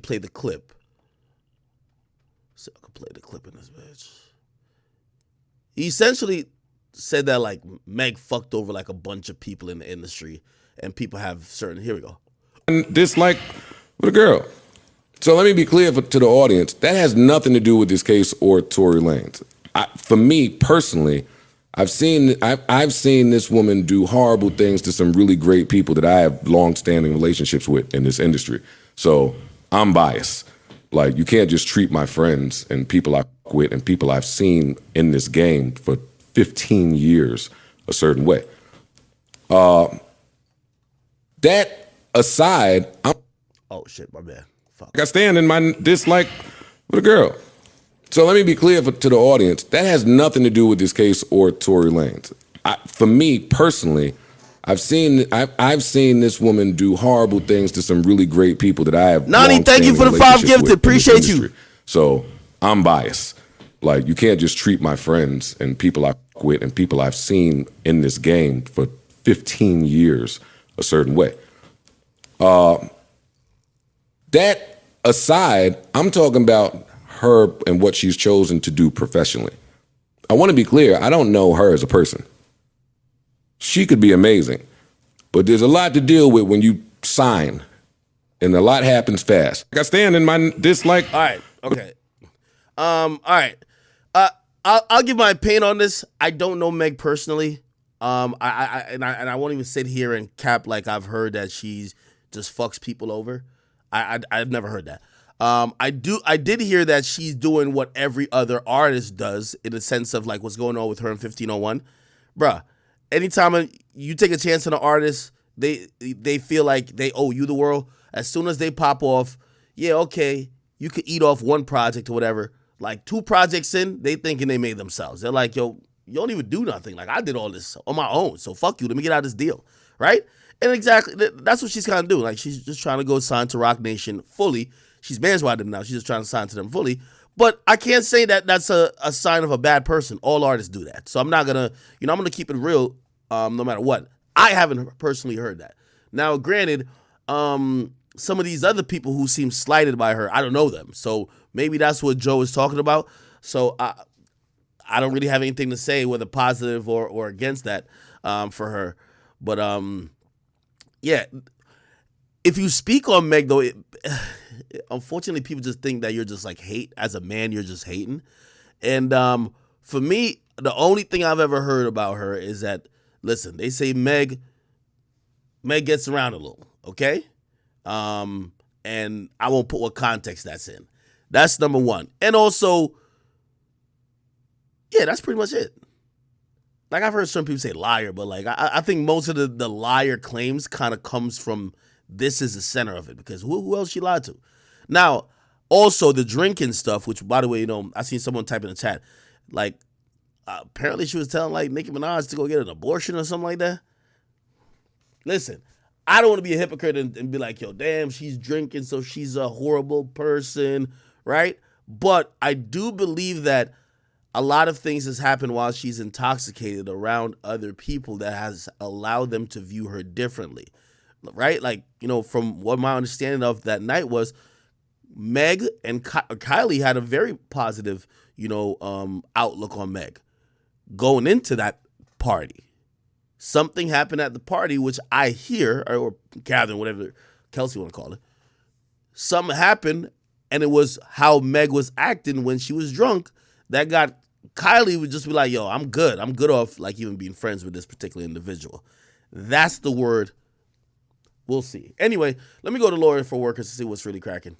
Play the clip. So I can play the clip in this bitch. He essentially said that like Meg fucked over like a bunch of people in the industry, and people have certain. Here we go. Dislike with a girl. So let me be clear to the audience. That has nothing to do with this case or Tory Lanez. For me personally, I've seen this woman do horrible things to some really great people that I have long-standing relationships with in this industry. So I'm biased. Like, you can't just treat my friends and people I work with and people I've seen in this game for 15 years a certain way. That aside, oh shit, my bad. Fuck. I stand in my dislike with a girl. So let me be clear to the audience. That has nothing to do with this case or Tory Lanez. For me personally, I've seen this woman do horrible things to some really great people that I have. Nani, thank you for the 5 gifted. Appreciate you. So I'm biased. Like, you can't just treat my friends and people I work with and people I've seen in this game for 15 years a certain way. That aside, I'm talking about her and what she's chosen to do professionally. I want to be clear, I don't know her as a person. She could be amazing, but there's a lot to deal with when you sign, and a lot happens fast. I stand in my dislike. All right, okay. All right. I'll give my opinion on this. I don't know Meg personally. I won't even sit here and cap like I've heard that she's just fucks people over. I've never heard that. I did hear that she's doing what every other artist does in the sense of like what's going on with her in 1501. Bruh, anytime you take a chance on an artist, they feel like they owe you the world. As soon as they pop off, yeah, okay, you could eat off one project or whatever. Like 2 projects in, they thinking they made themselves. They're like, yo, you don't even do nothing. Like, I did all this on my own, so fuck you. Let me get out of this deal, right? And exactly, that's what she's kind of doing. Like, she's just trying to go sign to Roc Nation fully. She's bandwided them now. She's just trying to sign to them fully. But I can't say that that's a sign of a bad person. All artists do that. So I'm not going to, I'm going to keep it real no matter what. I haven't personally heard that. Now, granted, some of these other people who seem slighted by her, I don't know them. So maybe that's what Joe is talking about. So I don't really have anything to say, whether positive or against that for her. But yeah, if you speak on Meg, though, unfortunately, people just think that you're just like hate. As a man, you're just hating. And for me, the only thing I've ever heard about her is that, listen, they say Meg gets around a little, okay? And I won't put what context that's in. That's number one. And also, yeah, that's pretty much it. Like, I've heard some people say liar, but like I think most of the liar claims kind of comes from this is the center of it, because who else she lied to? Now, also the drinking stuff, which, by the way, I seen someone type in the chat, like, apparently she was telling like Nicki Minaj to go get an abortion or something like that. Listen, I don't want to be a hypocrite and be like, yo, damn, she's drinking, so she's a horrible person, right? But I do believe that a lot of things has happened while she's intoxicated around other people that has allowed them to view her differently, right? Like, from what my understanding of that night was, Meg and Kylie had a very positive, outlook on Meg going into that party. Something happened at the party, which I hear, or gather, whatever Kelsey want to call it. Something happened, and it was how Meg was acting when she was drunk that got Kylie would just be like, yo, I'm good. I'm good off like even being friends with this particular individual. That's the word. We'll see. Anyway, let me go to Lawyer for Workers to see what's really cracking.